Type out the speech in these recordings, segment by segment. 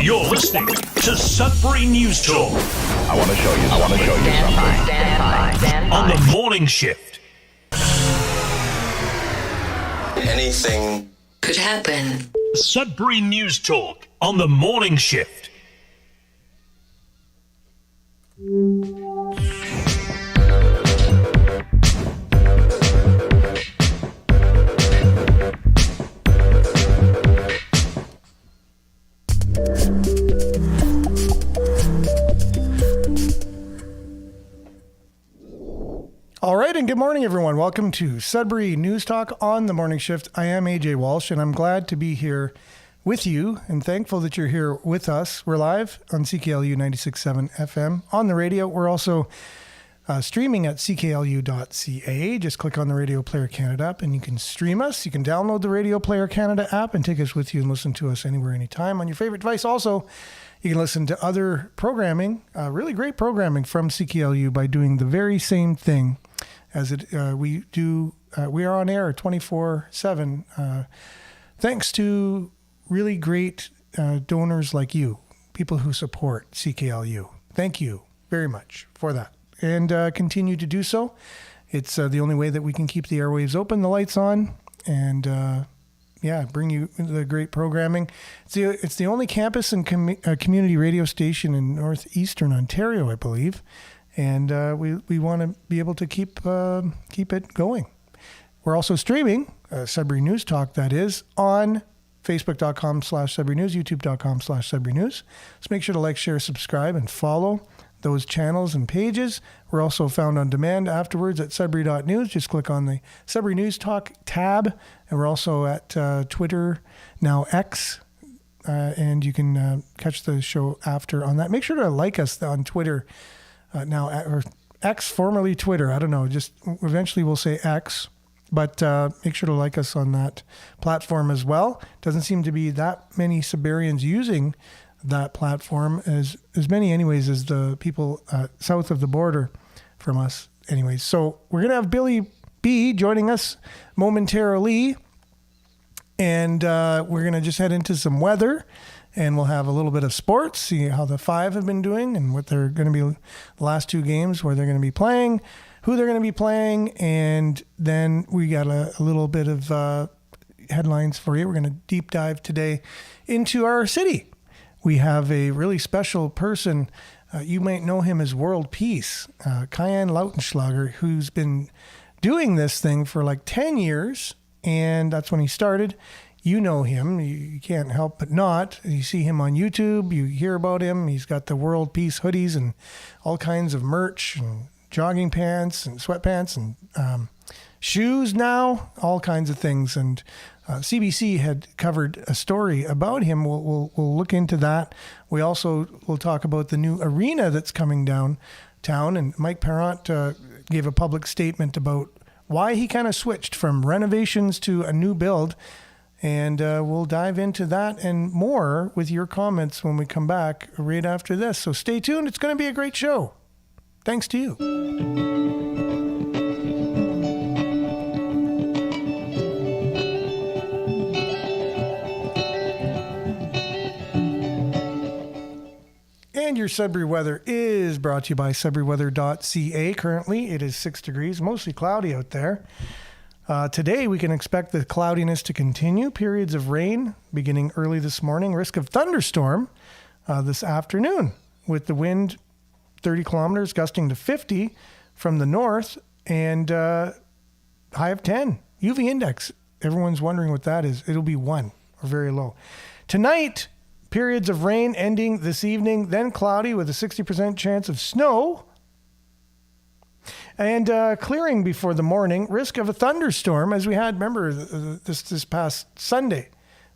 You're listening to Sudbury News Talk. I want to show you something. Stand by. On the morning shift. Anything could happen. Sudbury News Talk on the morning shift. All right, and good morning, everyone. Welcome to Sudbury News Talk on the morning shift. I am AJ Walsh, and I'm glad to be here with you and thankful that you're here with us. We're live on CKLU 96.7 FM on the radio. We're also streaming at cklu.ca. Just click on the Radio Player Canada app and you can stream us. You can download the Radio Player Canada app and take us with you and listen to us anywhere, anytime on your favorite device. Also, you can listen to other programming, really great programming from CKLU by doing the very same thing as we do. We are on air 24/7 thanks to really great donors like you, people who support CKLU. Thank you very much for that. And continue to do so. It's the only way that we can keep the airwaves open, the lights on, and bring you the great programming. It's the only campus and community radio station in northeastern Ontario, I believe, and we want to be able to keep it going. We're also streaming Sudbury News Talk, that is, on Facebook.com/Sudbury News, YouTube.com/Sudbury News. So make sure to like, share, subscribe, and follow those channels and pages. We're also found on demand afterwards at Sudbury.news. Just click on the Sudbury News Talk tab. And we're also at Twitter, now X, and you can catch the show after on that. Make sure to like us on Twitter now, or X, formerly Twitter. I don't know, just eventually we'll say X. But make sure to like us on that platform as well. Doesn't seem to be that many Sudburyans using that platform, as many anyways as the people south of the border from us anyways. So we're going to have Billy B joining us momentarily, and we're going to just head into some weather, and we'll have a little bit of sports, see how the Five have been doing and what they're going to be, the last two games, where they're going to be playing, who they're going to be playing, and then we got a little bit of headlines for you. We're going to deep dive today into our city. We have a really special person. You might know him as World Peace, Kyan Lautenschlager, who's been doing this thing for like 10 years, and that's when he started. You know him. You can't help but not. You see him on YouTube. You hear about him. He's got the World Peace hoodies and all kinds of merch and jogging pants and sweatpants and shoes now, all kinds of things. And CBC had covered a story about him. We'll look into that. We also will talk about the new arena that's coming downtown. And Mike Parent gave a public statement about why he kind of switched from renovations to a new build. And we'll dive into that and more with your comments when we come back right after this. So stay tuned. It's going to be a great show. Thanks to you. And your Sudbury weather is brought to you by SudburyWeather.ca. Currently, it is 6 degrees, mostly cloudy out there. Today, we can expect the cloudiness to continue. Periods of rain beginning early this morning. Risk of thunderstorm this afternoon, with the wind 30 kilometers gusting to 50 from the north, and high of 10. UV index, everyone's wondering what that is. It'll be 1 or very low. Tonight, periods of rain ending this evening, then cloudy with a 60% chance of snow. And clearing before the morning. Risk of a thunderstorm, as we had, remember, this past Sunday.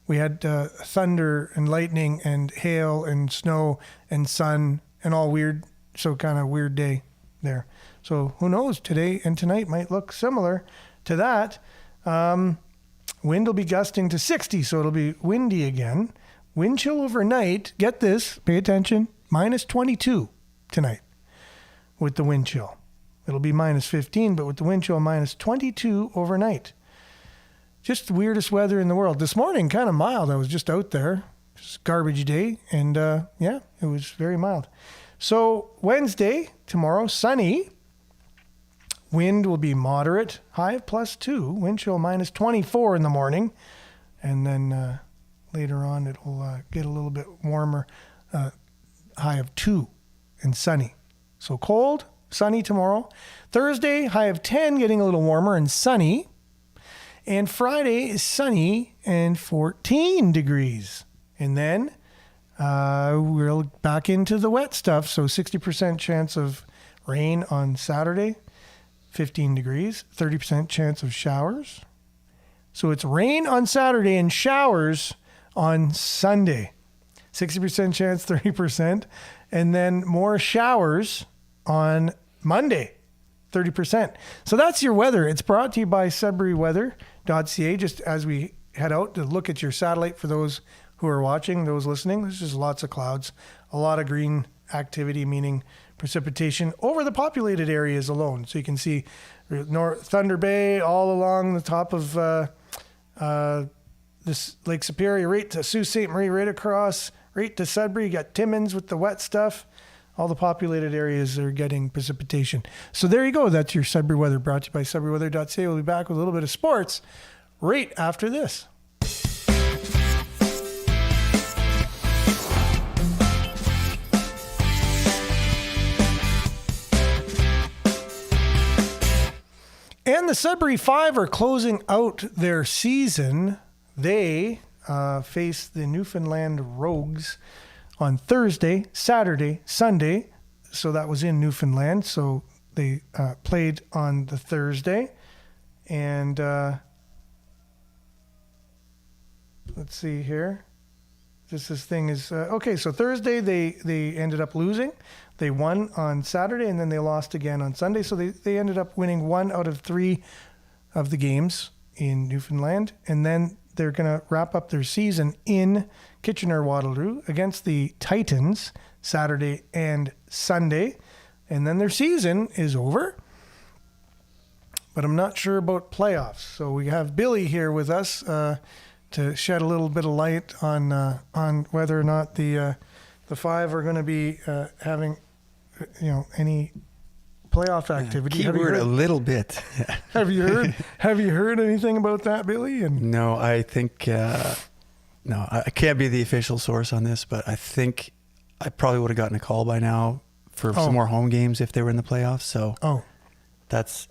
We had thunder and lightning and hail and snow and sun and all weird, so kind of weird day there. So who knows, today and tonight might look similar to that. Wind will be gusting to 60, so it'll be windy again. Wind chill overnight, get this, pay attention, minus 22 tonight with the wind chill. It'll be minus 15, but with the wind chill, minus 22 overnight. Just the weirdest weather in the world. This morning, kind of mild. I was just out there, Just garbage day. And yeah, it was very mild. So Wednesday, tomorrow, sunny. Wind will be moderate, high of +2, wind chill -24 in the morning. And then later on, it'll get a little bit warmer, high of 2 and sunny. So cold, sunny tomorrow. Thursday, high of 10, getting a little warmer and sunny. And Friday is sunny and 14 degrees. And then we're back into the wet stuff. So 60% chance of rain on Saturday, 15 degrees, 30% chance of showers. So it's rain on Saturday and showers on Sunday. 60% chance, 30%. And then more showers on Monday, 30%. So that's your weather. It's brought to you by SudburyWeather.ca. Just as we head out to look at your satellite for those who are watching, those listening, there's just lots of clouds, a lot of green activity, meaning precipitation over the populated areas alone. So you can see North Thunder Bay all along the top of this Lake Superior, right to Sault Ste. Marie, right across, right to Sudbury. You got Timmins with the wet stuff. All the populated areas are getting precipitation. So there you go. That's your Sudbury weather, brought to you by SudburyWeather.ca. We'll be back with a little bit of sports right after this. And the Sudbury Five are closing out their season. They face the Newfoundland Rogues on Thursday, Saturday, Sunday. So that was in Newfoundland. So they played on the Thursday. And let's see here. This thing is okay. So Thursday they ended up losing. They won on Saturday and then they lost again on Sunday. So they ended up winning 1 out of 3 of the games in Newfoundland. And then they're going to wrap up their season in Kitchener-Waterloo against the Titans Saturday and Sunday. And then their season is over. But I'm not sure about playoffs. So we have Billy here with us to shed a little bit of light on whether or not the Five are going to be having any playoff activity. Keyword a little bit. Have you heard anything about that, Billy? No, I think no, I can't be the official source on this, but I think I probably would have gotten a call by now for some more home games if they were in the playoffs. So that's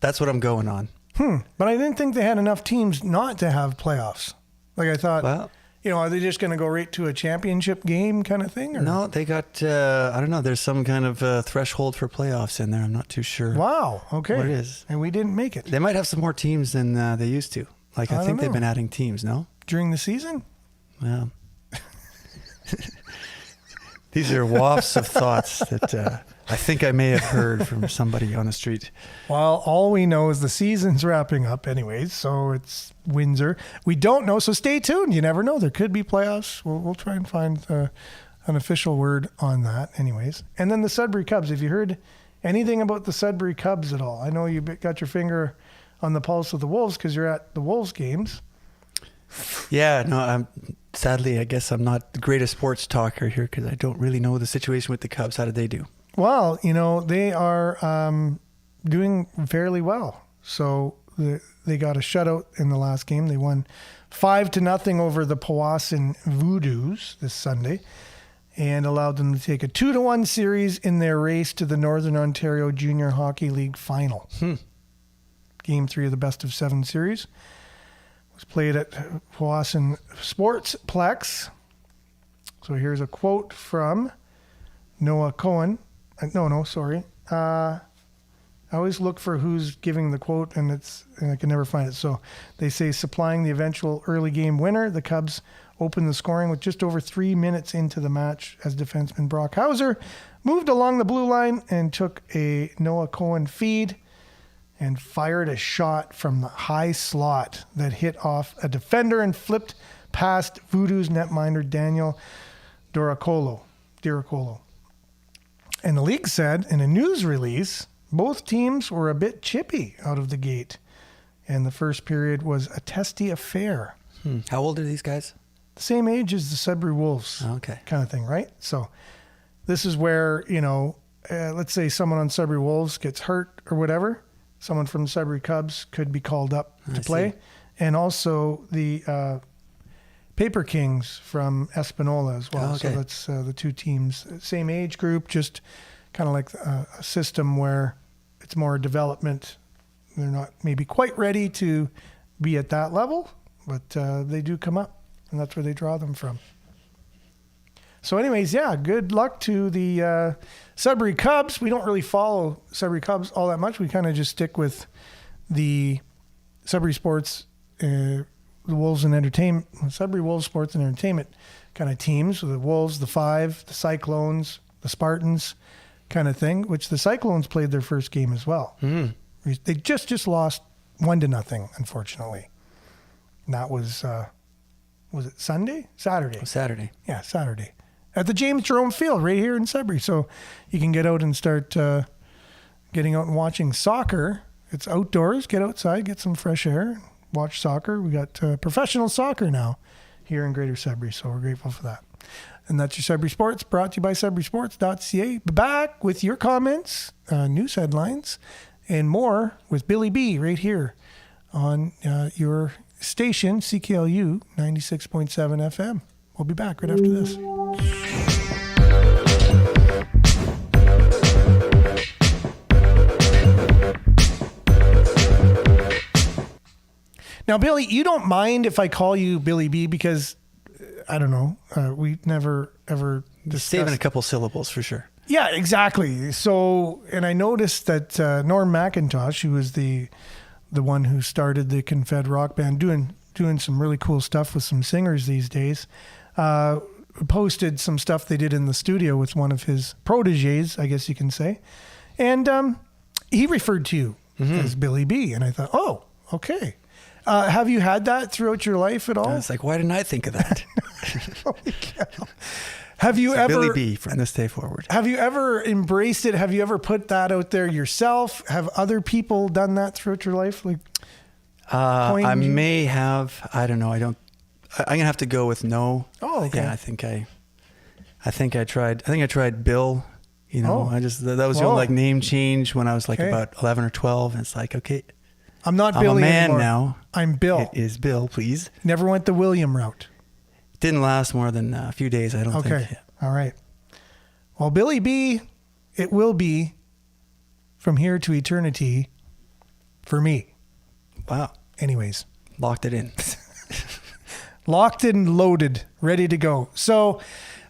what I'm going on. But I didn't think they had enough teams not to have playoffs. Like I thought, are they just going to go right to a championship game kind of thing? Or? No, they got, I don't know, there's some kind of threshold for playoffs in there. I'm not too sure. Wow, okay. What it is. And we didn't make it. They might have some more teams than they used to. Like, I think they've been adding teams, no? During the season? Yeah. These are wafts of thoughts that I think I may have heard from somebody on the street. Well, all we know is the season's wrapping up anyways, so it's Windsor. We don't know, so stay tuned. You never know. There could be playoffs. We'll try and find an official word on that anyways. And then the Sudbury Cubs. Have you heard anything about the Sudbury Cubs at all? I know you got your finger on the pulse of the Wolves because you're at the Wolves games. Yeah, no, sadly, I guess I'm not the greatest sports talker here because I don't really know the situation with the Cubs. How did they do? Well, they are doing fairly well. So they got a shutout in the last game. They won 5-0 over the Powassan Voodoos this Sunday and allowed them to take a 2-1 series in their race to the Northern Ontario Junior Hockey League final. Game 3 of the best of 7 series was played at Powassan Sportsplex. So here's a quote from Noah Cohen. Sorry. I always look for who's giving the quote, and I can never find it. So they say, supplying the eventual early game winner, the Cubs opened the scoring with just over 3 minutes into the match as defenseman Brock Hauser moved along the blue line and took a Noah Cohen feed and fired a shot from the high slot that hit off a defender and flipped past Voodoo's netminder Daniel Diracolo. And the league said in a news release, both teams were a bit chippy out of the gate, and the first period was a testy affair. How old are these guys? the same age as the Sudbury Wolves. Okay. Kind of thing, right? So this is where, let's say someone on Sudbury Wolves gets hurt or whatever. Someone from the Sudbury Cubs could be called up to play. See. And also the Paper Kings from Espanola as well. Oh, okay. So that's the two teams, same age group, just kind of like a system where it's more development. They're not maybe quite ready to be at that level, but they do come up, and that's where they draw them from. So anyways, yeah, good luck to the Sudbury Cubs. We don't really follow Sudbury Cubs all that much. We kind of just stick with the Sudbury Sports, the Wolves and Entertainment, Sudbury Wolves Sports and Entertainment kind of teams. So the Wolves, the Five, the Cyclones, the Spartans kind of thing, which the Cyclones played their first game as well. Mm-hmm. They just lost 1-0, unfortunately. And that was it Sunday? Saturday. Saturday. Yeah, Saturday. At the James Jerome Field right here in Sudbury. So you can get out and start getting out and watching soccer. It's outdoors. Get outside, get some fresh air, watch soccer. We got professional soccer now here in Greater Sudbury, so we're grateful for that. And that's your Sudbury Sports, brought to you by SudburySports.ca. Back with your comments, news headlines, and more with Billy B right here on your station, CKLU 96.7 FM. We'll be back right after this. Now, Billy, you don't mind if I call you Billy B because, I don't know, we never ever discussed. Saving a couple syllables for sure. Yeah, exactly. So, and I noticed that Norm McIntosh, who was the one who started the Confed rock band, doing some really cool stuff with some singers these days, posted some stuff they did in the studio with one of his proteges, I guess you can say. And he referred to you as Billy B. And I thought, oh, okay. Have you had that throughout your life at all? It's like, why didn't I think of that? Holy cow. Have you ever Billy B from this day forward? Have you ever embraced it? Have you ever put that out there yourself? Have other people done that throughout your life? Like, I may have. I don't know. I'm gonna have to go with no. Oh, okay. Yeah, I think I tried Bill. That was the only like name change when I was like about 11 or 12. And it's like, okay, I'm not Billy a man anymore. now. I'm Bill. It is Bill, please. Never went the William route. Didn't last more than a few days, I don't think. Okay. All right. Well, Billy B, it will be from here to eternity for me. Wow. Anyways. Locked it in. Locked and loaded, ready to go. So,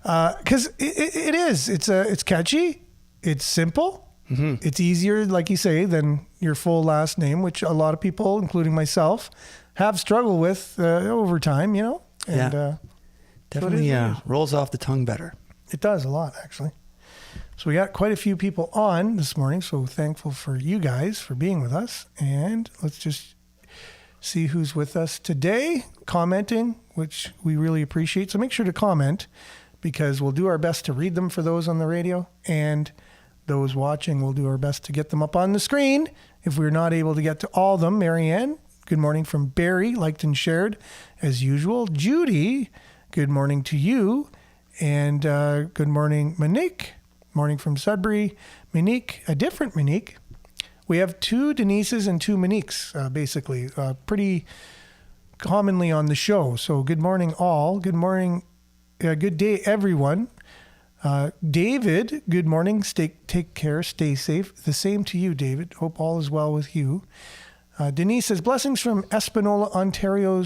because it is. It's catchy. It's simple. Mm-hmm. It's easier, like you say, than your full last name, which a lot of people, including myself, have struggled with over time, And, yeah. Definitely rolls off the tongue better. It does a lot, actually. So we got quite a few people on this morning, so thankful for you guys for being with us. And let's just see who's with us today, commenting, which we really appreciate. So make sure to comment, because we'll do our best to read them for those on the radio, and those watching, we'll do our best to get them up on the screen. If we're not able to get to all of them, Marianne, good morning from Barrie, liked and shared as usual. Judy, good morning to you. And good morning, Monique. Morning from Sudbury. Monique, a different Monique. We have two Denises and two Moniques, basically, pretty commonly on the show. So good morning, all. Good morning. Good day, everyone. David, good morning. Take care. Stay safe. The same to you, David. Hope all is well with you. Denise says, blessings from Espanola, Ontario.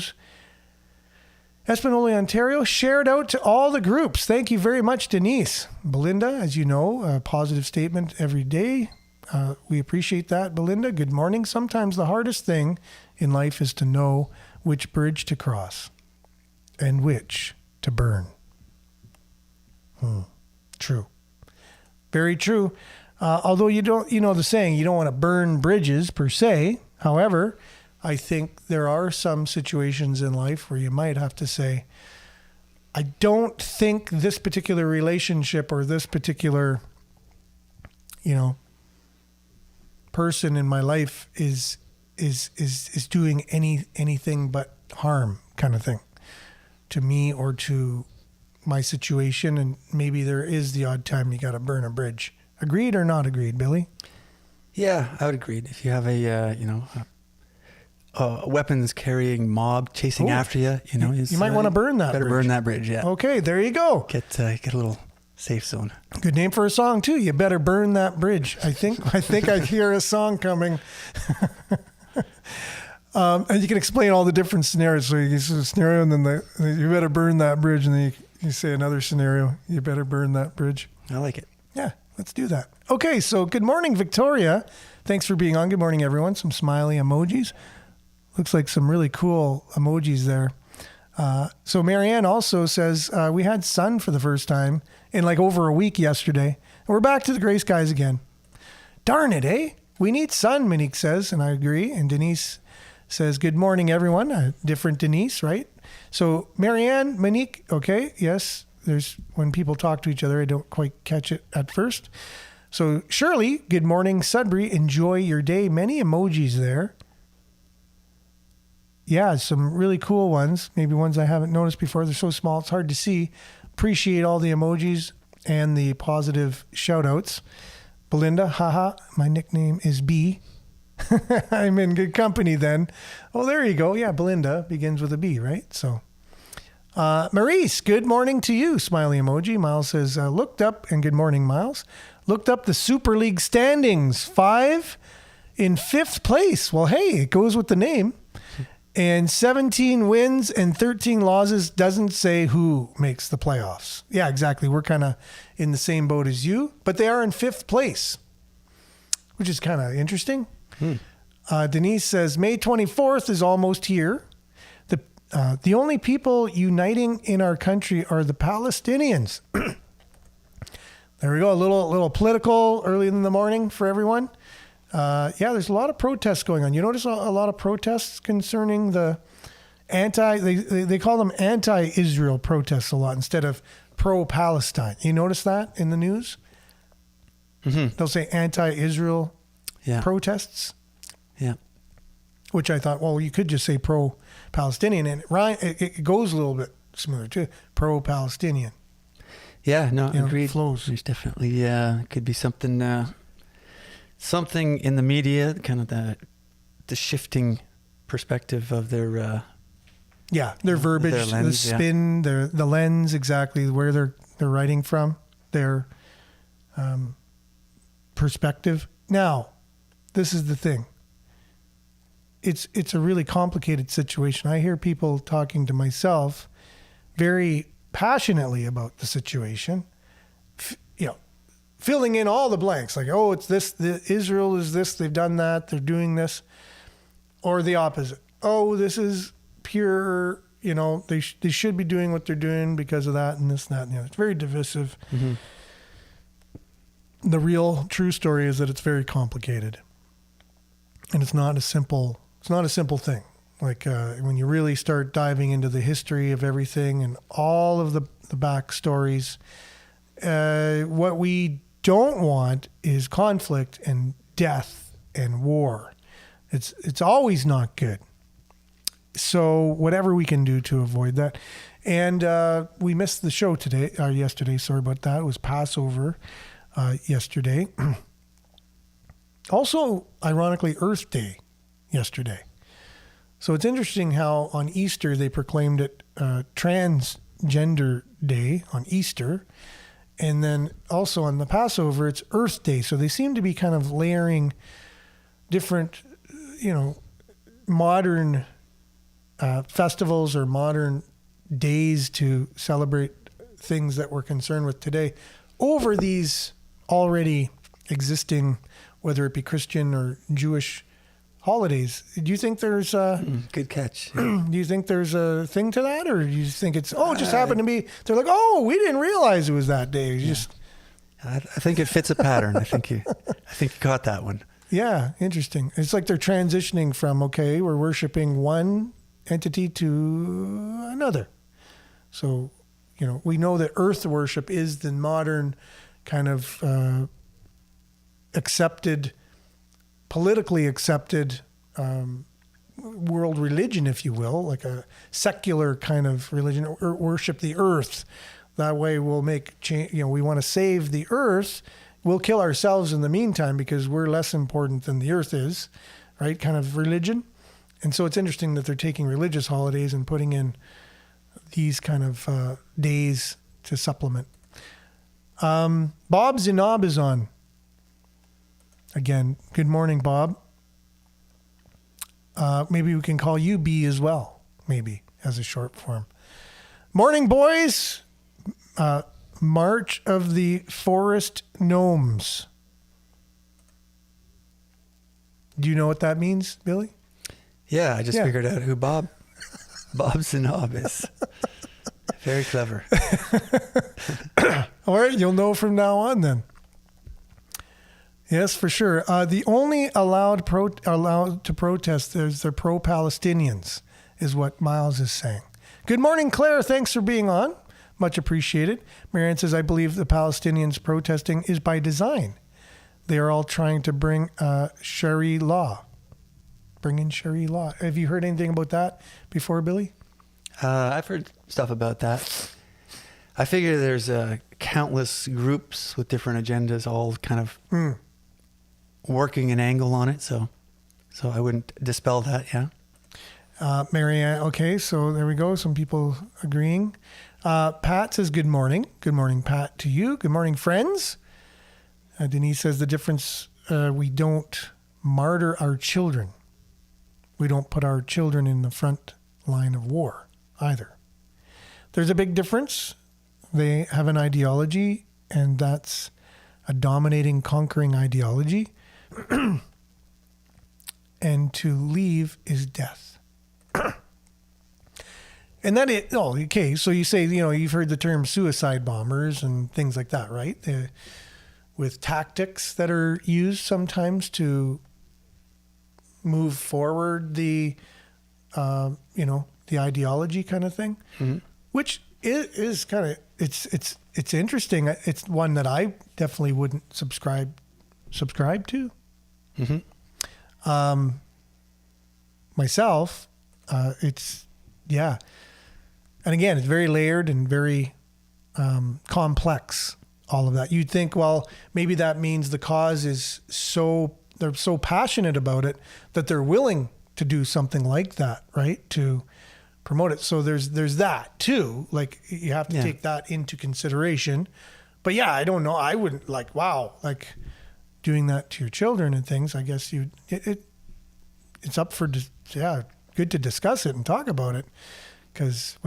Shared out to all the groups. Thank you very much, Denise. Belinda, as you know, a positive statement every day. We appreciate that, Belinda. Good morning. Sometimes the hardest thing in life is to know which bridge to cross and which to burn. True. Very true. Although you don't, the saying, you don't want to burn bridges per se. However, I think there are some situations in life where you might have to say, I don't think this particular relationship or this particular, person in my life is doing anything but harm, kind of thing. to me or to my situation, and maybe there is the odd time you got to burn a bridge. Agreed or not agreed, Billy? Yeah, I would agree. If you have a weapons carrying mob chasing after you, you might want to burn that. Better bridge. burn that bridge. Yeah. Okay, there you go. Get a little safe zone. Good name for a song too. You better burn that bridge. I think I hear a song coming. And you can explain all the different scenarios. So you say a scenario, and then you better burn that bridge, and then you say another scenario. You better burn that bridge. I like it. Yeah, let's do that. Okay, so good morning, Victoria. Thanks for being on. Good morning, everyone. Some smiley emojis. Looks like some really cool emojis there. So Marianne also says, we had sun for the first time in like over a week yesterday. And we're back to the gray skies again. Darn it, eh? We need sun, Monique says, and I agree. And Denise says, good morning, everyone. A different Denise, right? So Marianne, Monique, okay, yes. There's when people talk to each other, I don't quite catch it at first. So Shirley, good morning, Sudbury. Enjoy your day. Many emojis there. Yeah, some really cool ones. Maybe ones I haven't noticed before. They're so small, it's hard to see. Appreciate all the emojis and the positive shout outs. Belinda, haha, my nickname is B. I'm in good company then. Oh, there you go. Yeah, Belinda begins with a B, right? So, Maurice, good morning to you. Smiley emoji. Miles says, looked up, and good morning, Miles. Looked up the Super League standings. 5 in 5th place. Well, hey, it goes with the name. And 17 wins and 13 losses doesn't say who makes the playoffs. Yeah, exactly. We're kind of in the same boat as you, but they are in 5th place, which is kind of interesting. Denise says, May 24th is almost here. The only people uniting in our country are the Palestinians. There we go. A little political early in the morning for everyone. Yeah, there's a lot of protests going on. You notice a lot of protests concerning the they call them anti-Israel protests a lot instead of pro-Palestine. You notice that in the news? Mm-hmm. They'll say anti-Israel protests. Yeah. Which I thought, well, you could just say pro-Palestinian, and it goes a little bit smoother too. Pro-Palestinian. Yeah, no, agreed. It flows. There's definitely could be something in the media, kind of the shifting perspective of their verbiage, their lens, the spin, the lens, exactly where they're writing from, their perspective. Now, this is the thing. It's a really complicated situation. I hear people talking to myself very passionately about the situation. Filling in all the blanks, like, oh, it's this, Israel is this, they've done that, they're doing this, or the opposite. Oh, this is pure, they should be doing what they're doing because of that and this and that and the other. It's very divisive. Mm-hmm. The real true story is that it's very complicated, and it's not a simple thing. Like when you really start diving into the history of everything and all of the backstories, what we don't want is conflict and death and war. It's always not good. So whatever we can do to avoid that. And we missed the show yesterday. Sorry about that. It was Passover yesterday. Also, ironically, Earth Day yesterday. So it's interesting how on Easter they proclaimed it Transgender Day on Easter. And then also on the Passover, it's Earth Day. So they seem to be kind of layering different, modern festivals or modern days to celebrate things that we're concerned with today over these already existing, whether it be Christian or Jewish holidays. Do you think there's good catch? Do you think there's a thing to that, or do you think it's it just happened to be? They're like, oh, we didn't realize it was that day. I think it fits a pattern. I think you caught that one. Yeah, interesting. It's like they're transitioning from we're worshiping one entity to another. So, we know that Earth worship is the modern kind of politically accepted world religion, if you will, like a secular kind of religion, or worship the earth. That way we'll make change. We want to save the earth. We'll kill ourselves in the meantime because we're less important than the earth is, right? Kind of religion. And so it's interesting that they're taking religious holidays and putting in these kind of days to supplement. Bob Zinob is on. Again, good morning, Bob. Maybe we can call you B as well, maybe, as a short form. Morning, boys. March of the Forest Gnomes. Do you know what that means, Billy? Yeah, I just figured out who Bob Zinob is. Very clever. All right, you'll know from now on then. Yes, for sure. The only allowed to protest is the pro-Palestinians, is what Miles is saying. Good morning, Claire. Thanks for being on. Much appreciated. Marianne says, I believe the Palestinians protesting is by design. They are all trying to bring Sharia law. Bring in Sharia law. Have you heard anything about that before, Billy? I've heard stuff about that. I figure there's countless groups with different agendas all kind of working an angle on it. So I wouldn't dispel that, yeah. Marianne, okay, so there we go. Some people agreeing. Pat says, good morning. Good morning, Pat, to you. Good morning, friends. Denise says the difference, we don't martyr our children. We don't put our children in the front line of war either. There's a big difference. They have an ideology, and that's a dominating, conquering ideology. And to leave is death. And that it, okay, so you say, you've heard the term suicide bombers and things like that, right? With tactics that are used sometimes to move forward the ideology kind of thing, which is kind of, it's interesting. It's one that I definitely wouldn't subscribe to. Myself, and again, it's very layered and very complex, all of that. You'd think, well, maybe that means the cause is they're so passionate about it that they're willing to do something like that, right? To promote it. So there's that too. Like, you have to take that into consideration. But yeah, I don't know. I wouldn't doing that to your children and things. I guess it's up for, good to discuss it and talk about it. Because,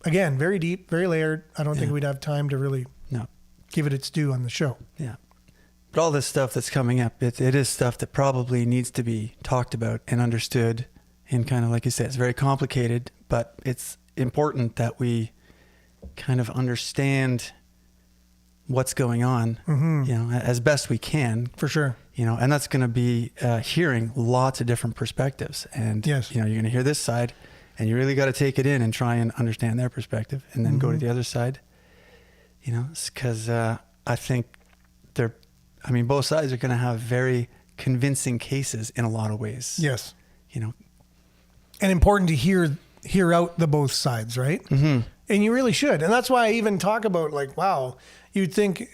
again, very deep, very layered. I don't think we'd have time to really give it its due on the show. Yeah. But all this stuff that's coming up, it is stuff that probably needs to be talked about and understood. And kind of like you said, it's very complicated, but it's important that we kind of understand what's going on, as best we can. For sure. And that's going to be hearing lots of different perspectives. And, you're going to hear this side, and you really got to take it in and try and understand their perspective, and then go to the other side. Because I think both sides are going to have very convincing cases in a lot of ways. Yes. And important to hear out the both sides, right? Mm-hmm. And you really should. And that's why I even talk about, you'd think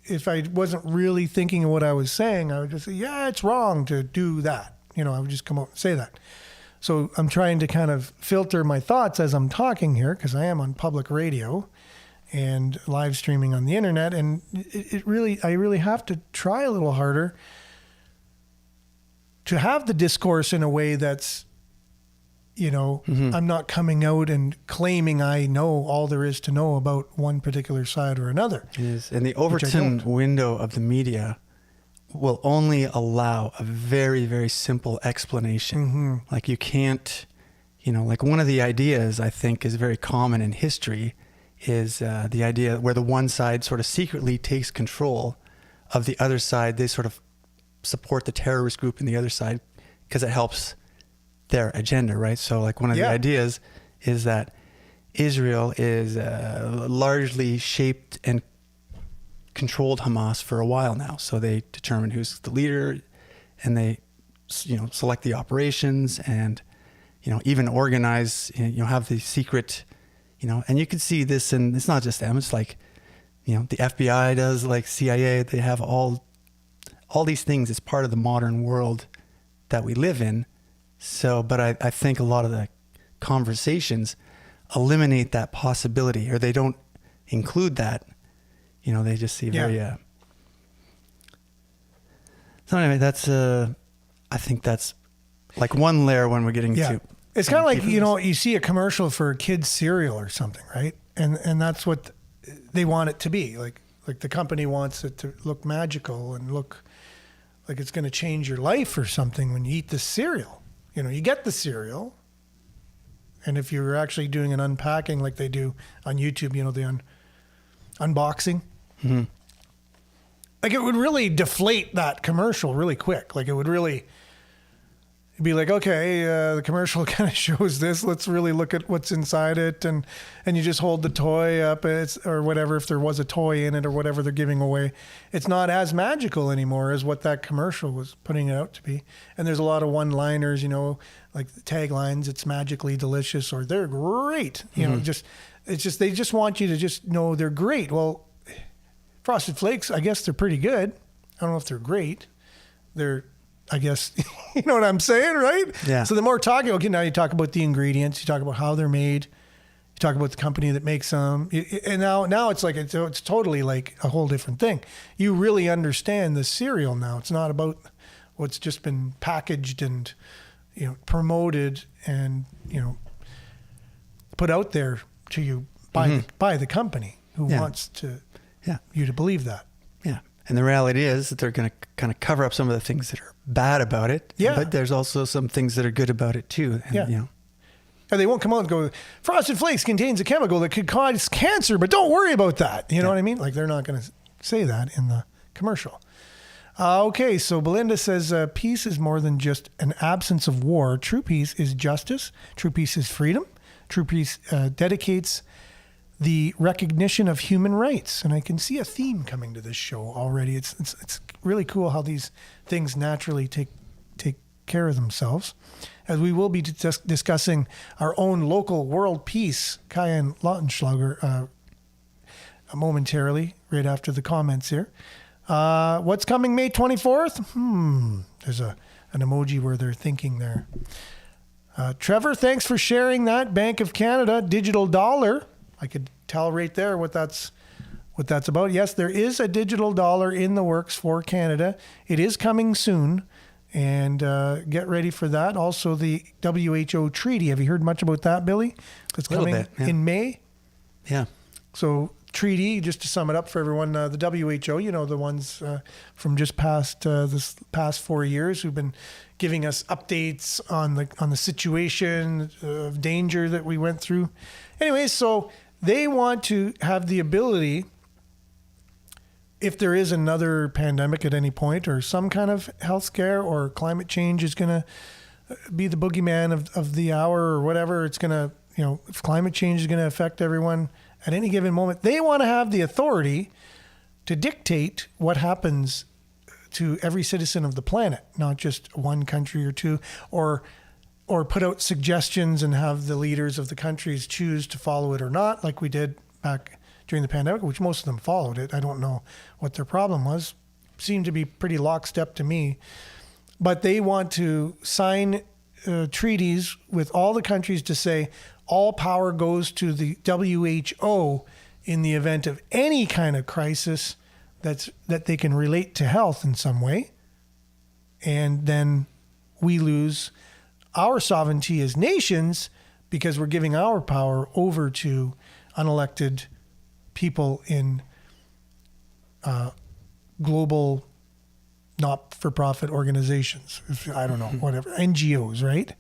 if I wasn't really thinking of what I was saying, I would just say, it's wrong to do that. I would just come out and say that. So I'm trying to kind of filter my thoughts as I'm talking here, because I am on public radio and live streaming on the internet. And I really have to try a little harder to have the discourse in a way that's, I'm not coming out and claiming I know all there is to know about one particular side or another. Yes. And the Overton window of the media will only allow a very, very simple explanation. Like, you can't, one of the ideas I think is very common in history is the idea where the one side sort of secretly takes control of the other side. They sort of support the terrorist group in the other side because it helps their agenda, right? So one of the ideas is that Israel is largely shaped and controlled Hamas for a while now. So they determine who's the leader, and they, select the operations, and even organize, have the secret, and you can see this, and it's not just them. It's like, the FBI does, like CIA, they have all these things as part of the modern world that we live in. So, but I think a lot of the conversations eliminate that possibility, or they don't include that. They just see very, so anyway, that's, I think that's like one layer when we're getting to. It's kind of like, you see a commercial for a kid's cereal or something, right? And that's what they want it to be. Like the company wants it to look magical and look like it's going to change your life or something when you eat the cereal. You get the cereal, and if you're actually doing an unpacking like they do on YouTube, the unboxing, mm-hmm. like it would really deflate that commercial really quick. Like it would really be like, okay, the commercial kind of shows this. Let's really look at what's inside it, and you just hold the toy up, or whatever, if there was a toy in it or whatever they're giving away. It's not as magical anymore as what that commercial was putting it out to be. And there's a lot of one-liners, like the taglines. It's magically delicious, or they're great. Mm-hmm. They just want you to just know they're great. Well, Frosted Flakes, I guess they're pretty good. I don't know if they're great. I guess, you know what I'm saying, right? Yeah. So the more talking, okay, now you talk about the ingredients, you talk about how they're made, you talk about the company that makes them, and now it's like, it's totally like a whole different thing. You really understand the cereal now. It's not about what's just been packaged and, promoted and, put out there to you by the company who wants you to believe that. Yeah. And the reality is that they're going to kind of cover up some of the things that are bad about it. Yeah. But there's also some things that are good about it too. And, And they won't come out and go, Frosted Flakes contains a chemical that could cause cancer, but don't worry about that. You know what I mean? Like they're not going to say that in the commercial. Okay, so Belinda says, peace is more than just an absence of war. True peace is justice. True peace is freedom. True peace dedicates the recognition of human rights. And I can see a theme coming to this show already. It's really cool how these things naturally take care of themselves. As we will be discussing our own local world peace, Kayan Lautenschlager, momentarily, right after the comments here. What's coming May 24th? There's an emoji where they're thinking there. Trevor, thanks for sharing that. Bank of Canada digital dollar. I could tell right there what that's about. Yes, there is a digital dollar in the works for Canada. It is coming soon, and get ready for that. Also, the WHO treaty. Have you heard much about that, Billy? That's coming in May. Yeah. So treaty, just to sum it up for everyone, the WHO, the ones from just past this past 4 years who've been giving us updates on the situation of danger that we went through. Anyways, so they want to have the ability, if there is another pandemic at any point or some kind of health scare or climate change is going to be the boogeyman of the hour or whatever, it's going to, if climate change is going to affect everyone at any given moment, they want to have the authority to dictate what happens to every citizen of the planet, not just one country or two, or put out suggestions and have the leaders of the countries choose to follow it or not, like we did back during the pandemic, which most of them followed it. I don't know what their problem was. Seemed to be pretty lockstep to me. But they want to sign treaties with all the countries to say all power goes to the WHO in the event of any kind of crisis that they can relate to health in some way. And then we lose our sovereignty as nations because we're giving our power over to unelected people in global not-for-profit organizations. I don't know, whatever, NGOs, right?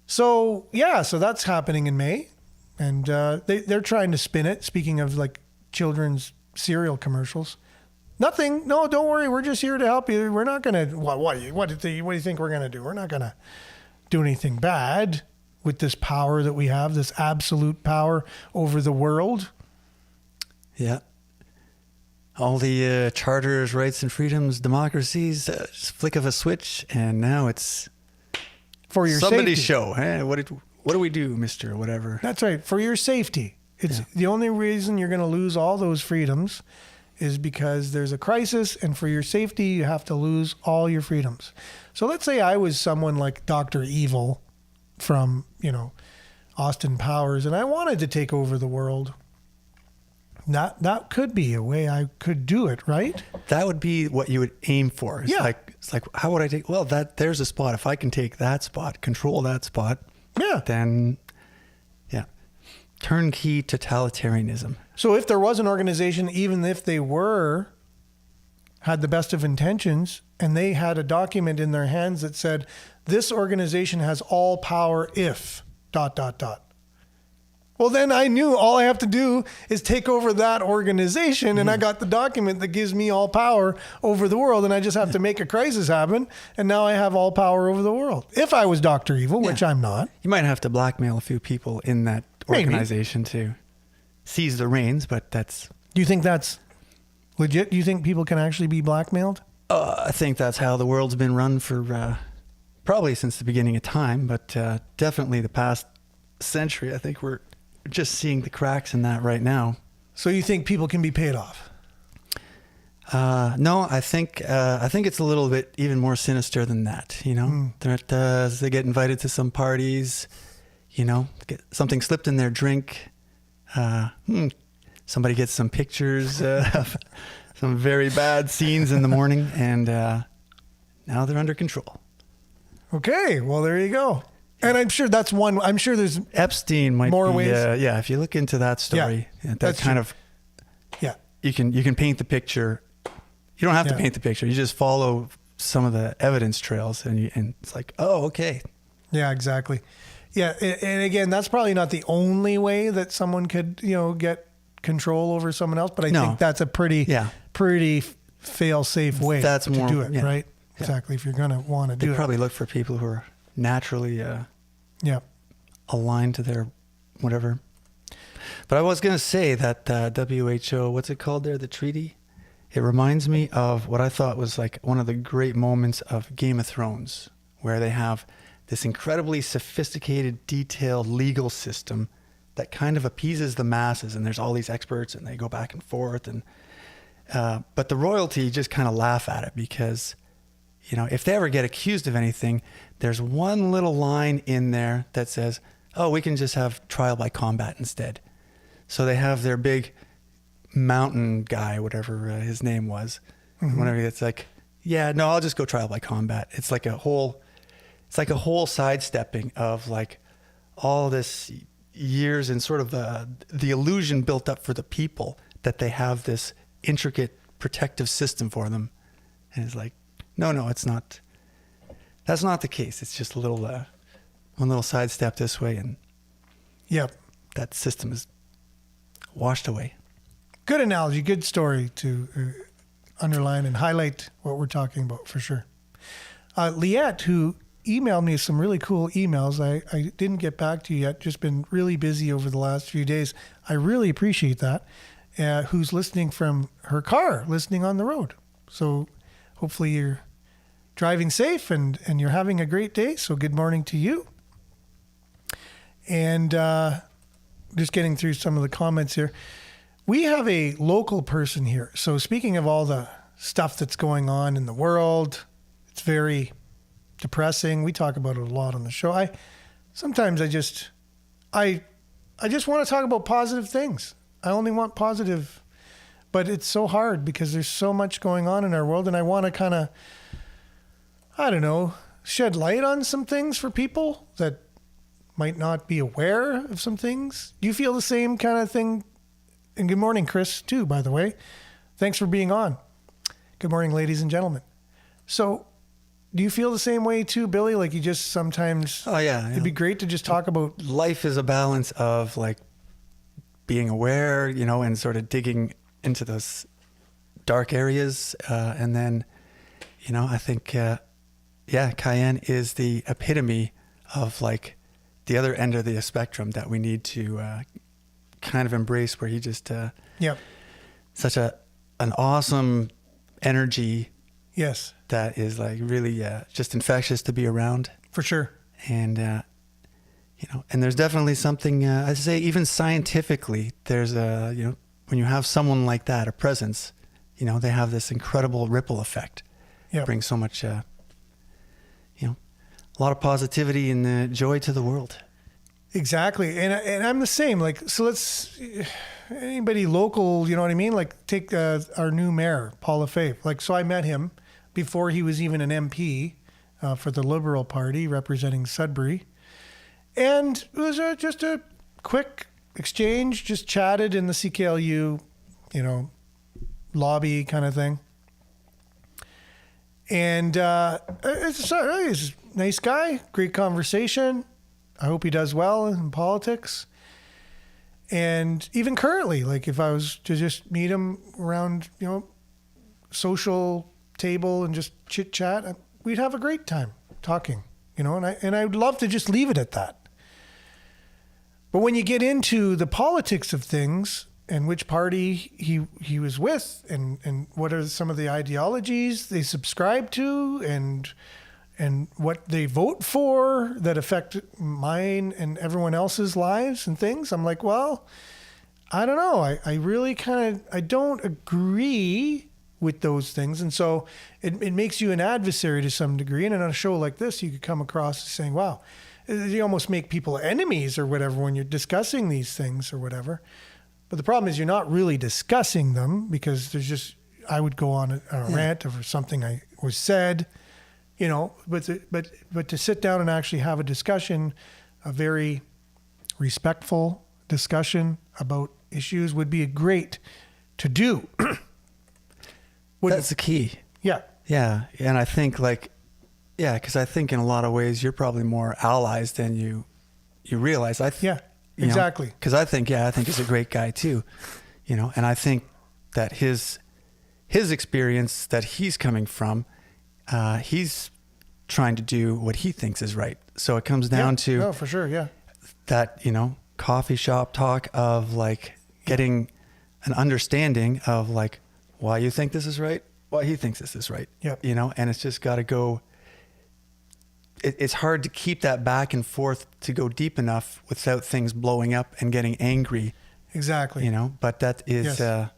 So, so that's happening in May. And they're trying to spin it. Speaking of like children's cereal commercials. Nothing. No, don't worry. We're just here to help you. We're not going to, what do you think we're going to do? We're not going to do anything bad with this power that we have, this absolute power over the world. Yeah. All the charters, rights and freedoms, democracies, just flick of a switch, and now it's for your Somebody's safety. show. Hey, what do we do, Mr. Whatever? That's right. For your safety. It's the only reason you're going to lose all those freedoms is because there's a crisis, and for your safety, you have to lose all your freedoms. So let's say I was someone like Dr. Evil from, Austin Powers, and I wanted to take over the world. That could be a way I could do it, right? That would be what you would aim for. It's like, how would I take? Well, there's a spot. If I can take that spot, control that spot, then turnkey totalitarianism. So if there was an organization, even if they had the best of intentions, and they had a document in their hands that said, this organization has all power if ... Well, then I knew all I have to do is take over that organization, and I got the document that gives me all power over the world, and I just have to make a crisis happen, and now I have all power over the world. If I was Dr. Evil, which I'm not. You might have to blackmail a few people in that organization to seize the reins, but that's... Do you think that's legit? Do you think people can actually be blackmailed? I think that's how the world's been run for probably since the beginning of time, but definitely the past century. I think we're just seeing the cracks in that right now. So you think people can be paid off? No, I think it's a little bit even more sinister than that. They get invited to some parties, get something slipped in their drink. Somebody gets some pictures of some very bad scenes in the morning, and now they're under control. Okay, well, there you go. And I'm sure that's one. I'm sure there's Epstein might more be, ways. If you look into that story, that's kind true. of, you can paint the picture. You don't have to paint the picture. You just follow some of the evidence trails, and it's like, oh, okay. Yeah, exactly. Yeah, and again, that's probably not the only way that someone could, get control over someone else. But I think that's a pretty fail-safe way to do it, right? Yeah. Exactly. If you're going to want to do it, they probably look for people who are naturally aligned to their whatever. But I was going to say that WHO, what's it called there, the treaty? It reminds me of what I thought was like one of the great moments of Game of Thrones, where they have this incredibly sophisticated, detailed legal system that kind of appeases the masses, and there's all these experts, and they go back and forth, and but the royalty just kind of laugh at it because, if they ever get accused of anything, there's one little line in there that says, oh, we can just have trial by combat instead. So they have their big mountain guy, whatever his name was, whenever it's like, I'll just go trial by combat. It's like a whole sidestepping of like all this years and sort of the illusion built up for the people that they have this intricate protective system for them. And it's like, no, it's not. That's not the case. It's just one little sidestep this way, and that system is washed away. Good analogy, good story to underline and highlight what we're talking about for sure. Liette, who emailed me some really cool emails. I didn't get back to you yet, just been really busy over the last few days. I really appreciate that. Who's listening from her car, listening on the road. So hopefully you're driving safe and you're having a great day. So good morning to you. And just getting through some of the comments here. We have a local person here. So speaking of all the stuff that's going on in the world, it's very depressing. We talk about it a lot on the show. Sometimes I just want to talk about positive things. I only want positive, but it's so hard because there's so much going on in our world, and I want to kind of, shed light on some things for people that might not be aware of some things. Do you feel the same kind of thing? And good morning, Chris, too, by the way. Thanks for being on. Good morning, ladies and gentlemen. So, do you feel the same way too, Billy? Like you just sometimes... Oh, yeah. It'd be great to just talk about... Life is a balance of like being aware, and sort of digging into those dark areas. And then, I think, Cayenne is the epitome of like the other end of the spectrum that we need to kind of embrace, where he just... Such an awesome energy. Yes. That is like really just infectious to be around. For sure. And, and there's definitely something, I'd say even scientifically, there's when you have someone like that, a presence, they have this incredible ripple effect. Yep. It brings so much, a lot of positivity and joy to the world. Exactly. And I'm the same. Like, so anybody local, you know what I mean? Like, take our new mayor, Paul Lefebvre. Like, so I met him before he was even an MP for the Liberal Party representing Sudbury. And it was just a quick exchange, just chatted in the CKLU, lobby kind of thing. And he's a nice guy, great conversation. I hope he does well in politics. And even currently, like if I was to just meet him around, social table and just chit chat, we'd have a great time talking, and I would love to just leave it at that. But when you get into the politics of things and which party he was with and what are some of the ideologies they subscribe to and what they vote for that affect mine and everyone else's lives and things, I'm like, well, I don't know. I really I don't agree with those things. And so it makes you an adversary to some degree. And on a show like this, you could come across as saying, wow, you almost make people enemies or whatever when you're discussing these things or whatever. But the problem is you're not really discussing them because I would go on a rant over something I was said, but to sit down and actually have a discussion, a very respectful discussion about issues would be great to do. That's the key. Yeah. Yeah. And I think because I think in a lot of ways you're probably more allies than you realize. Yeah, exactly. Because I think he's a great guy too, and I think that his experience that he's coming from, he's trying to do what he thinks is right. So it comes down to for sure, yeah, that coffee shop talk of like getting an understanding of like why you think this is right, why he thinks this is right. Yeah, and it's just got to go. It's hard to keep that back and forth to go deep enough without things blowing up and getting angry. Exactly. But that is, yes.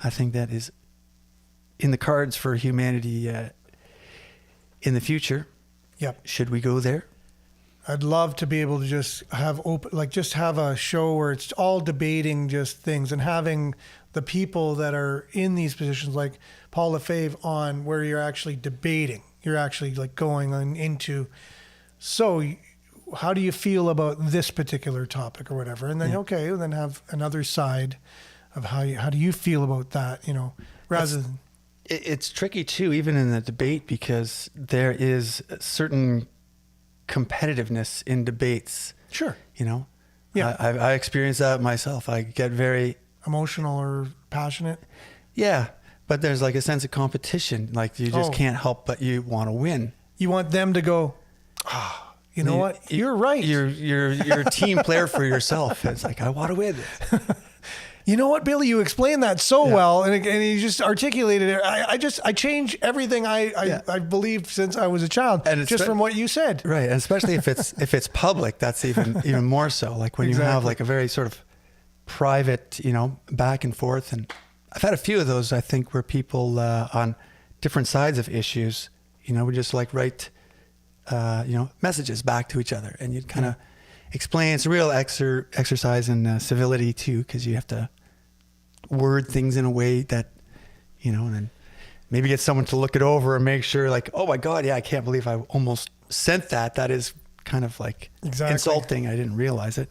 I think that is in the cards for humanity in the future. Yep. Should we go there? I'd love to be able to just have just have a show where it's all debating just things and having the people that are in these positions like Paul Lefebvre on where you're actually debating. You're actually like going on into, so how do you feel about this particular topic or whatever? And then, then have another side of how do you feel about that, rather than. It's tricky too, even in the debate, because there is a certain competitiveness in debates. Sure. Yeah. I experience that myself. I get very emotional or passionate. Yeah. But there's like a sense of competition. Like you just can't help but you want to win. You want them to go, you know what? You're right. You're a team player for yourself. It's like, I want to win. You know what, Billy? You explained that so well, and you just articulated it. I change everything I've believed since I was a child, and just from what you said. Right, and especially if it's public, that's even more so. Like when you have like a very sort of private, back and forth. And I've had a few of those, I think, where people on different sides of issues, would just like write, messages back to each other, and you'd kind of explain. It's a real exercise in civility too, because you have to word things in a way that, and then maybe get someone to look it over and make sure, like, oh my God, I can't believe I almost sent that. That is kind of like insulting. I didn't realize it,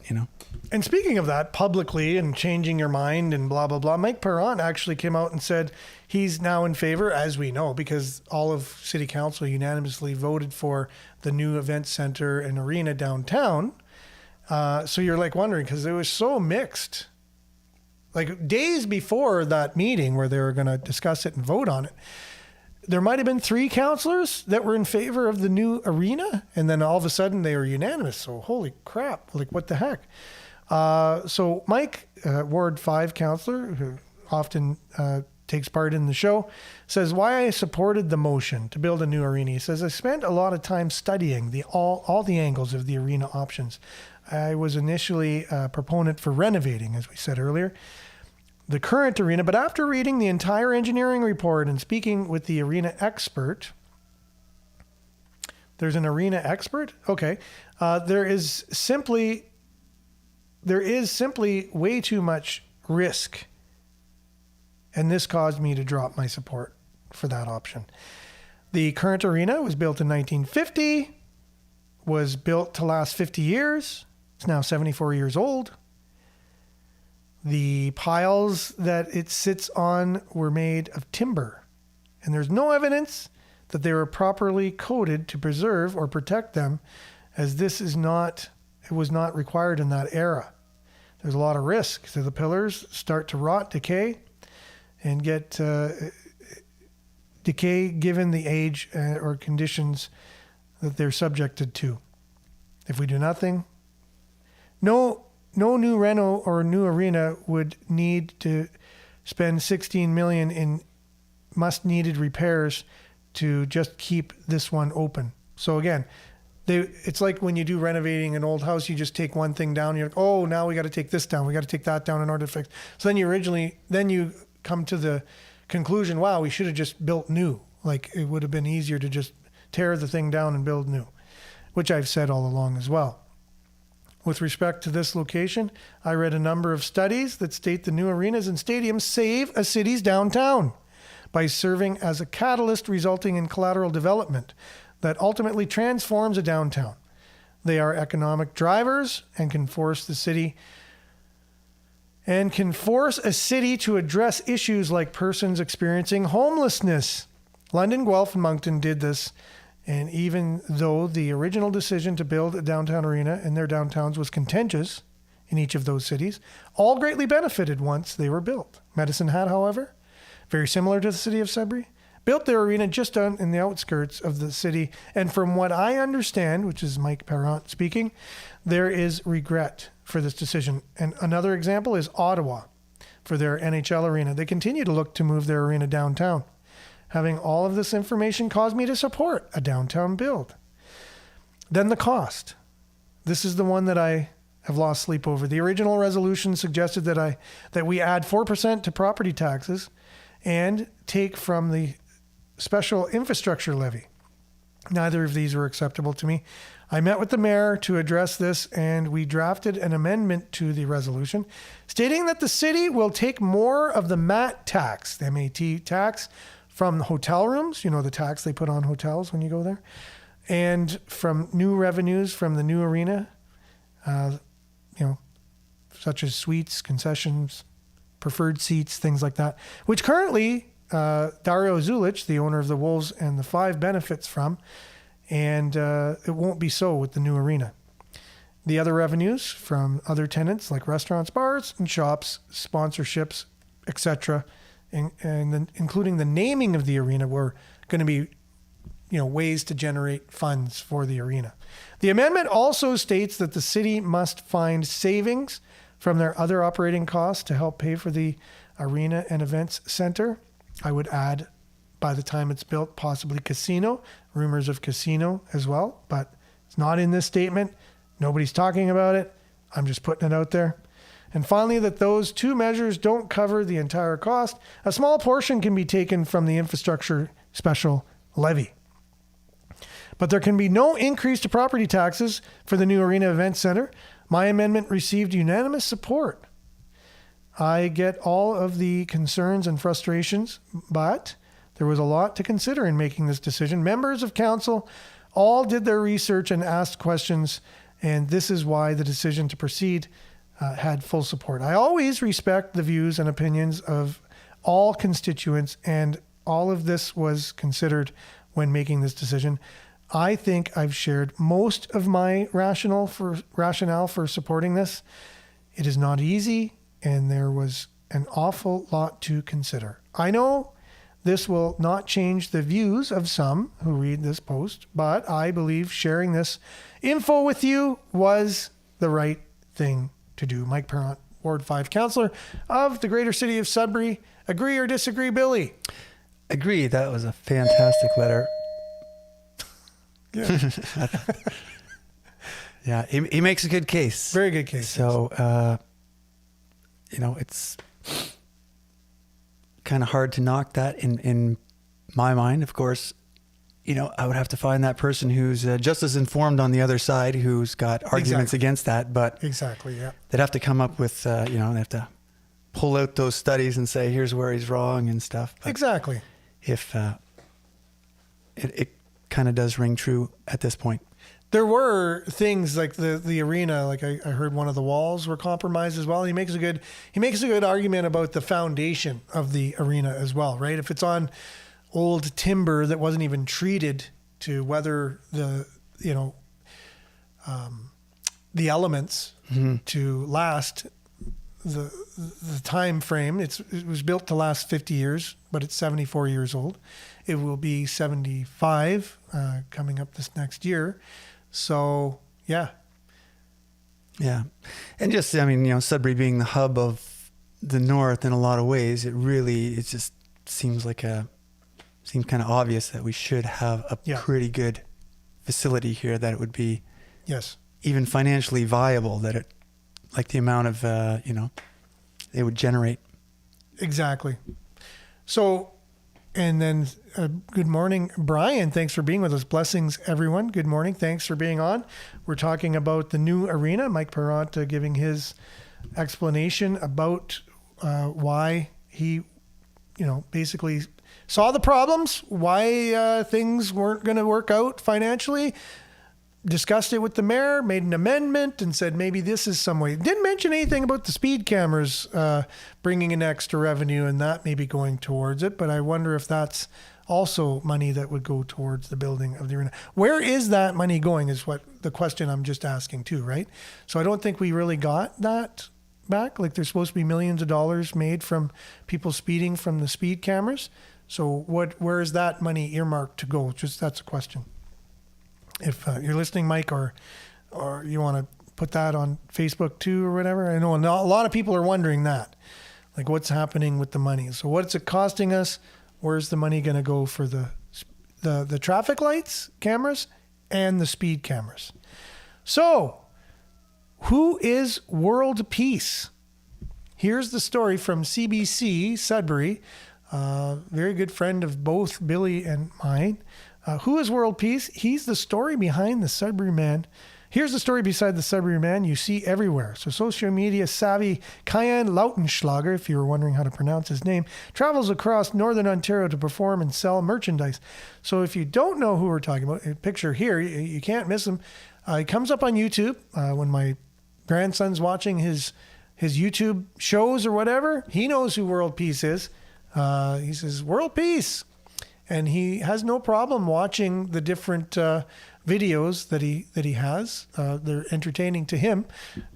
And speaking of that, publicly and changing your mind and blah, blah, blah, Mike Perron actually came out and said he's now in favor, as we know, because all of City Council unanimously voted for the new event center and arena downtown. So you're like wondering, because it was so mixed. Like days before that meeting where they were going to discuss it and vote on it, there might have been 3 councillors that were in favor of the new arena, and then all of a sudden they were unanimous. So holy crap, like what the heck? So Mike, Ward 5 councillor, who often takes part in the show, says why I supported the motion to build a new arena. He says, I spent a lot of time studying all the angles of the arena options. I was initially a proponent for renovating, as we said earlier, the current arena, but after reading the entire engineering report and speaking with the arena expert, there's an arena expert? Okay. There is simply way too much risk. And this caused me to drop my support for that option. The current arena was built in 1950, was built to last 50 years. It's now 74 years old. The piles that it sits on were made of timber, and there's no evidence that they were properly coated to preserve or protect them, as it was not required in that era. There's a lot of risk. So the pillars start to rot, decay, and get decay given the age or conditions that they're subjected to. If we do nothing, no new reno or new arena would need to spend $16 million in must needed repairs to just keep this one open. So again, it's like when you do renovating an old house, you just take one thing down. You're like, oh, now we got to take this down. We got to take that down in order to fix. So then you come to the conclusion, wow, we should have just built new. Like it would have been easier to just tear the thing down and build new, which I've said all along as well. With respect to this location, I read a number of studies that state the new arenas and stadiums save a city's downtown by serving as a catalyst resulting in collateral development that ultimately transforms a downtown. They are economic drivers and can force a city to address issues like persons experiencing homelessness. London, Guelph, and Moncton did this. And even though the original decision to build a downtown arena in their downtowns was contentious in each of those cities, all greatly benefited once they were built. Medicine Hat, however, very similar to the city of Sudbury, built their arena just in the outskirts of the city. And from what I understand, which is Mike Parent speaking, there is regret for this decision. And another example is Ottawa for their NHL arena. They continue to look to move their arena downtown. Having all of this information caused me to support a downtown build. Then the cost. This is the one that I have lost sleep over. The original resolution suggested that we add 4% to property taxes and take from the special infrastructure levy. Neither of these were acceptable to me. I met with the mayor to address this, and we drafted an amendment to the resolution stating that the city will take more of the MAT tax, the MAT tax, from the hotel rooms, the tax they put on hotels when you go there, and from new revenues from the new arena, such as suites, concessions, preferred seats, things like that, which currently Dario Zulich, the owner of the Wolves and the Five, benefits from, and it won't be so with the new arena. The other revenues from other tenants like restaurants, bars, and shops, sponsorships, etc., and including the naming of the arena, were going to be, ways to generate funds for the arena. The amendment also states that the city must find savings from their other operating costs to help pay for the arena and events center. I would add, by the time it's built, possibly casino, rumors of casino as well, but it's not in this statement. Nobody's talking about it. I'm just putting it out there. And finally, that those two measures don't cover the entire cost. A small portion can be taken from the infrastructure special levy. But there can be no increase to property taxes for the new Arena Event Center. My amendment received unanimous support. I get all of the concerns and frustrations, but there was a lot to consider in making this decision. Members of council all did their research and asked questions, and this is why the decision to proceed had full support. I always respect the views and opinions of all constituents, and all of this was considered when making this decision. I think I've shared most of my rationale for supporting this. It is not easy, and there was an awful lot to consider. I know this will not change the views of some who read this post, but I believe sharing this info with you was the right thing to do. Mike Parent, Ward 5 Councillor of the Greater City of Sudbury. Agree or disagree, Billy? Agree. That was a fantastic letter. Yeah. Yeah, he makes a good case. Very good case. So, it's kind of hard to knock that in my mind. Of course, I would have to find that person who's just as informed on the other side, who's got arguments against that. But exactly, yeah, they'd have to come up with, they have to pull out those studies and say, here's where he's wrong and stuff. But exactly. If it kind of does ring true at this point. There were things like the arena, like I heard one of the walls were compromised as well. He makes a good argument about the foundation of the arena as well, right? If it's on old timber that wasn't even treated to weather the elements to last the time frame. It was built to last 50 years, but it's 74 years old. It will be 75 coming up this next year. So, yeah. Yeah. And just, Sudbury being the hub of the North in a lot of ways, it just seems kind of obvious that we should have a pretty good facility here, that it would be even financially viable, that it, like the amount of, they would generate. Exactly. So, and then good morning, Brian. Thanks for being with us. Blessings, everyone. Good morning. Thanks for being on. We're talking about the new arena. Mike Perrott giving his explanation about why he, basically saw the problems, why things weren't going to work out financially, discussed it with the mayor, made an amendment, and said maybe this is some way. Didn't mention anything about the speed cameras bringing in extra revenue and that maybe going towards it, but I wonder if that's also money that would go towards the building of the arena. Where is that money going is what the question I'm just asking too, right? So I don't think we really got that back. Like, there's supposed to be millions of dollars made from people speeding from the speed cameras. So where is that money earmarked to go? Just that's a question. If you're listening, Mike, or you want to put that on Facebook too or whatever. I know a lot of people are wondering that. Like, what's happening with the money? So what's it costing us? Where's the money going to go for the traffic lights, cameras, and the speed cameras? So who is world peace? Here's the story from CBC Sudbury, very good friend of both Billy and mine. Who is world peace? He's the story behind the Sudbury man. Here's the story beside the Sudbury man you see everywhere. So social media savvy Kian Lautenschlager, if you were wondering how to pronounce his name, travels across Northern Ontario to perform and sell merchandise. So if you don't know who we're talking about, picture here, you can't miss him. He comes up on YouTube when my grandson's watching his YouTube shows or whatever. He knows who world peace is. He says, world peace. And he has no problem watching the different videos that he has. They're entertaining to him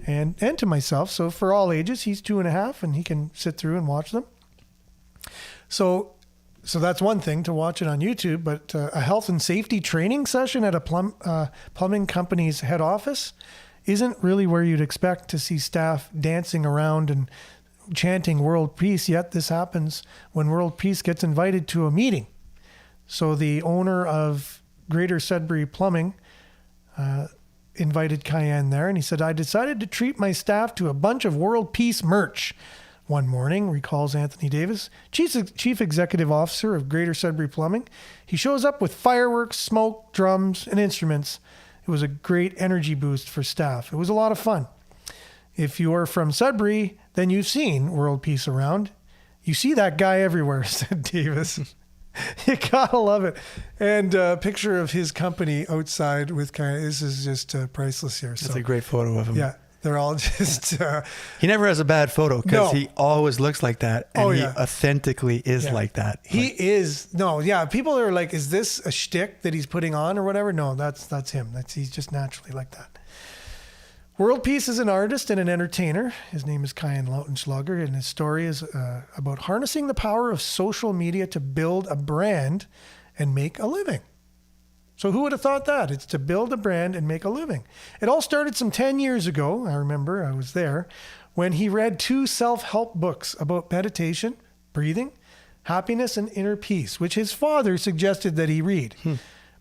and to myself. So for all ages, he's 2.5 and he can sit through and watch them. So that's one thing, to watch it on YouTube. But a health and safety training session at a plumbing company's head office isn't really where you'd expect to see staff dancing around and chanting world peace. Yet this happens when world peace gets invited to a meeting. So the owner of Greater Sudbury Plumbing invited Kian there, and he said, I decided to treat my staff to a bunch of world peace merch one morning, recalls Anthony Davis, Chief Executive Officer of Greater Sudbury Plumbing. He shows up with fireworks, smoke, drums, and instruments. It was a great energy boost for staff. It was a lot of fun. If you're from Sudbury, then you've seen world peace around. You see that guy everywhere, said Davis. You gotta love it. And a picture of his company outside with this is just priceless here. That's a great photo of him. Yeah, they're all just... he never has a bad photo because he always looks like that. And he yeah. authentically is like that. He is. No, yeah. People are like, is this a shtick that he's putting on or whatever? No, that's him. He's just naturally like that. World Peace is an artist and an entertainer. His name is Kian Lautenschlager, and his story is about harnessing the power of social media to build a brand and make a living. So who would have thought that? It's to build a brand and make a living. It all started some 10 years ago. I remember I was there when he read 2 self-help books about meditation breathing, happiness, and inner peace, which his father suggested that he read.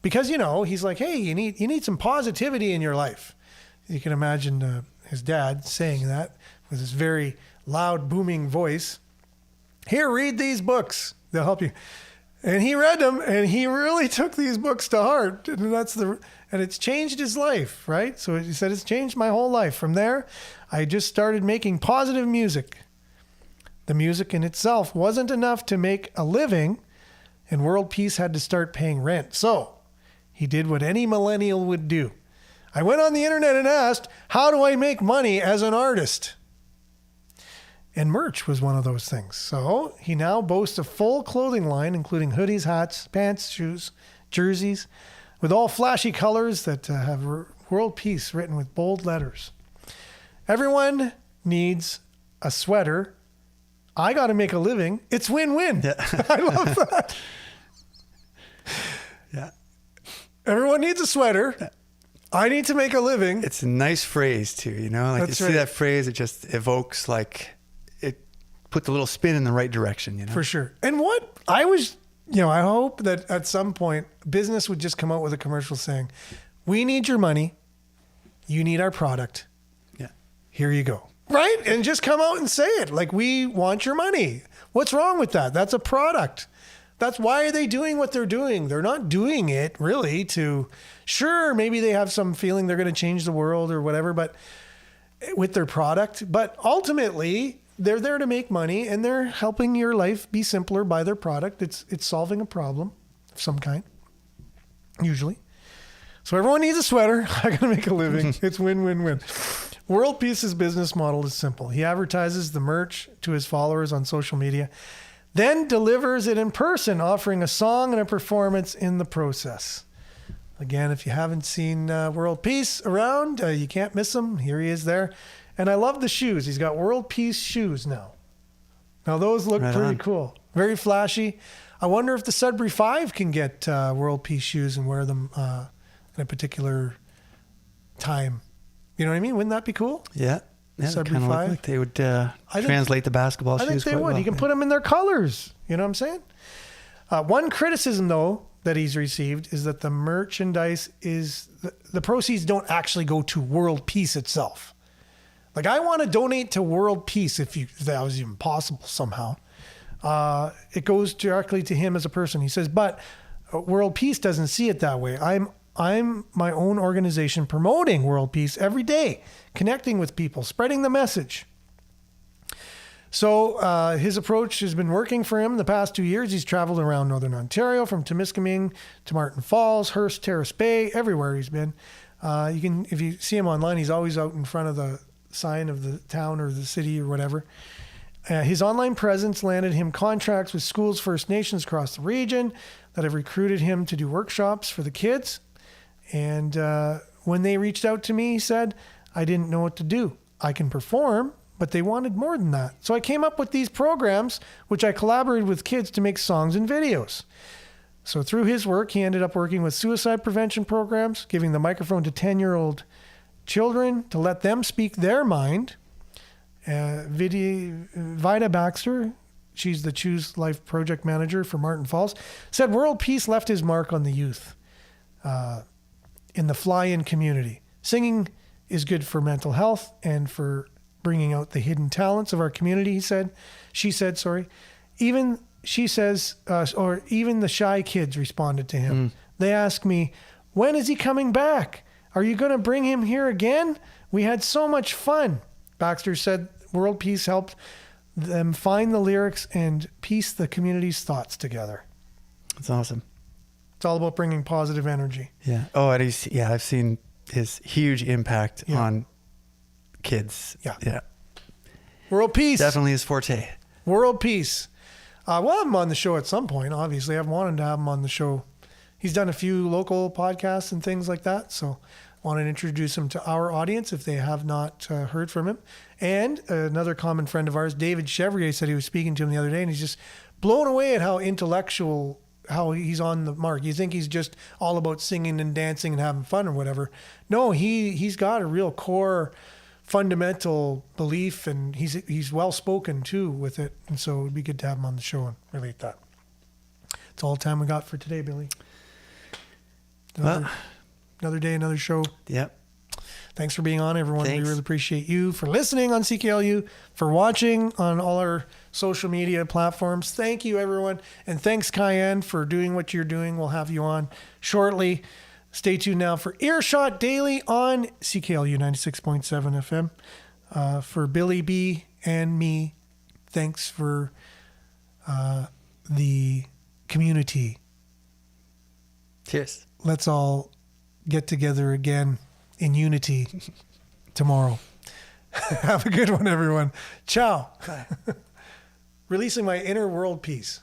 Because, he's like, hey, you need some positivity in your life. You can imagine his dad saying that with his very loud, booming voice. Here, read these books. They'll help you. And he read them, and he really took these books to heart. And it's changed his life, right? So he said, it's changed my whole life. From there, I just started making positive music. The music in itself wasn't enough to make a living, and World Peace had to start paying rent. So he did what any millennial would do. I went on the internet and asked, how do I make money as an artist? And merch was one of those things. So he now boasts a full clothing line, including hoodies, hats, pants, shoes, jerseys, with all flashy colors that have World Peace written with bold letters. Everyone needs a sweater. I got to make a living. It's win-win. Yeah. I love that. Yeah. Everyone needs a sweater. Yeah. I need to make a living. It's a nice phrase too, Like That's you right. see that phrase, it just evokes put the little spin in the right direction, For sure. And what I was, I hope that at some point business would just come out with a commercial saying, we need your money. You need our product. Yeah. Here you go. Right? And just come out and say it. Like, we want your money. What's wrong with that? That's a product. That's why are they doing what they're doing? They're not doing it really sure, maybe they have some feeling they're going to change the world or whatever, but with their product. But ultimately, they're there to make money, and they're helping your life be simpler by their product. It's solving a problem of some kind, usually. So everyone needs a sweater. I got to make a living. It's win-win-win. World Peace's business model is simple. He advertises the merch to his followers on social media, then delivers it in person, offering a song and a performance in the process. Again, if you haven't seen World Peace around, you can't miss him. Here he is there. And I love the shoes. He's got World Peace shoes now. Now, those look pretty cool. Very flashy. I wonder if the Sudbury 5 can get World Peace shoes and wear them in a particular time. You know what I mean? Wouldn't that be cool? Yeah. Yeah, Sudbury kind of 5. look like they would translate the basketball shoes. I think they quite would. well. You can put them in their colors. You know what I'm saying? One criticism, though, that he's received is that the merchandise the proceeds don't actually go to World Peace itself. Like, I want to donate to World Peace if that was even possible somehow. It goes directly to him as a person. He says, but World Peace doesn't see it that way. I'm my own organization promoting World Peace every day, connecting with people, spreading the message. So his approach has been working for him the past 2 years. He's traveled around Northern Ontario, from Temiskaming to Martin Falls, Hearst, Terrace Bay, everywhere he's been. If you see him online, he's always out in front of the sign of the town or the city or whatever. His online presence landed him contracts with schools, First Nations across the region that have recruited him to do workshops for the kids. And when they reached out to me, he said, I didn't know what to do. I can perform, but they wanted more than that. So I came up with these programs, which I collaborated with kids to make songs and videos. So through his work, he ended up working with suicide prevention programs, giving the microphone to 10-year-old children to let them speak their mind. Vida Baxter, she's the Choose Life project manager for Martin Falls, said World Peace left his mark on the youth in the fly-in community. Singing is good for mental health and for bringing out the hidden talents of our community, she said, even the shy kids responded to him. They asked me, when is he coming back? Are you going to bring him here again? We had so much fun. Baxter said World Peace helped them find the lyrics and piece the community's thoughts together. That's awesome. It's all about bringing positive energy. Yeah. Oh, and I've seen his huge impact on kids. Yeah. World Peace. Definitely his forte. World Peace. We'll have him on the show at some point, obviously. I've wanted to have him on the show. He's done a few local podcasts and things like that, so I want to introduce him to our audience if they have not heard from him. And another common friend of ours, David Chevrier, said he was speaking to him the other day, and he's just blown away at how intellectual, how he's on the mark. You think he's just all about singing and dancing and having fun or whatever. No, he's got a real core fundamental belief, and he's well spoken too with it, and so it'd be good to have him on the show and relate that. It's all the time we got for today, Billy. Another day, another show. Yep. Thanks for being on, everyone. Thanks. We really appreciate you for listening on CKLU, for watching on all our social media platforms. Thank you, everyone. And thanks, Cayenne, for doing what you're doing. We'll have you on shortly. Stay tuned now for Earshot Daily on CKLU 96.7 FM. For Billy B and me, thanks for the community. Cheers. Let's all get together again in unity tomorrow. Have a good one, everyone. Ciao. Bye. Releasing my inner world peace.